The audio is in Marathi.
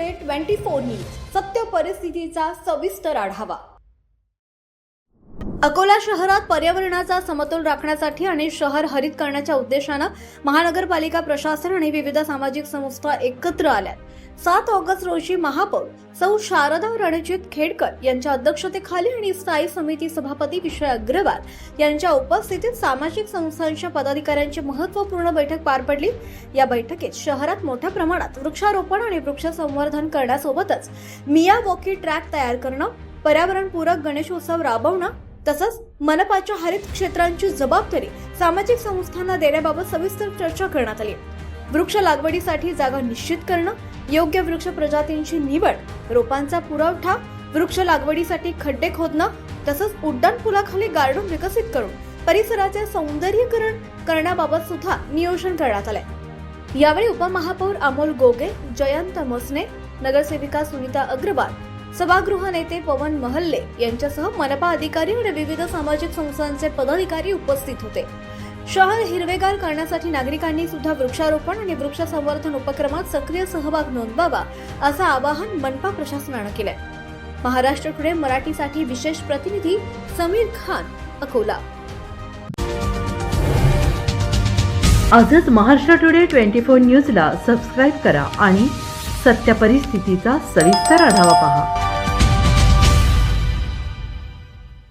टुडे 24 न्यूज सत्य परिस्थितीचा सविस्तर आढावा। अकोला शहरात पर्यावरणाचा समतोल राखण्यासाठी आणि शहर हरित करण्याच्या उद्देशाने महानगरपालिका प्रशासन आणि विविध सामाजिक संस्था एकत्र आल्या। 7 ऑगस्ट रोजी महापौर सौ शारदा रणजित खेडकर यांच्या अध्यक्षतेखाली आणि स्थायी समिती सभापती विजय अग्रवाल यांच्या उपस्थितीत सामाजिक संस्थांच्या पदाधिकाऱ्यांची महत्त्वपूर्ण बैठक पार पडली। या बैठकीत शहरात मोठ्या प्रमाणात वृक्षारोपण आणि वृक्ष संवर्धन करण्यासोबतच मियावॉकी ट्रॅक तयार करणं, पर्यावरणपूरक गणेशोत्सव राबवणं तसंच मनपाच्या हरित क्षेत्रांची जबाबदारी सामाजिक संस्थांना देण्याबाबत सविस्तर चर्चा करण्यात आली। वृक्ष लागवडीसाठी जागा निश्चित करणं, योग्य वृक्ष प्रजातींची निवड, रोपांचा पुरवठा, वृक्ष लागवडीसाठी खड्डे खोदणं तसंच उड्डाणपुलाखाली गार्डन विकसित करून परिसराचे सौंदर्यीकरण करण्याबाबत सुद्धा नियोजन करण्यात आले। यावेळी उपमहापौर अमोल गोगे, जयंत मसने, नगरसेविका सुनीता अग्रवाल, सभागृह नेते पवन महल्ले यांच्यासह मनपा अधिकारी आणि विविध सामाजिक संस्थांचे पदाधिकारी उपस्थित होते। शहर हिरवेगार करण्यासाठी नागरिकांनी सुद्धा वृक्षारोपण आणि वृक्ष संवर्धन उपक्रमात सक्रिय सहभाग नोंदवावा असं आवाहन मनपा प्रशासनाने केलंय। महाराष्ट्र टुडे मराठीसाठी विशेष प्रतिनिधी समीर खान, अकोला। आजच महाराष्ट्र टुडे 24 न्यूजला सबस्क्राईब करा आणि सत्य परिस्थितीचा सविस्तर आढावा पहा।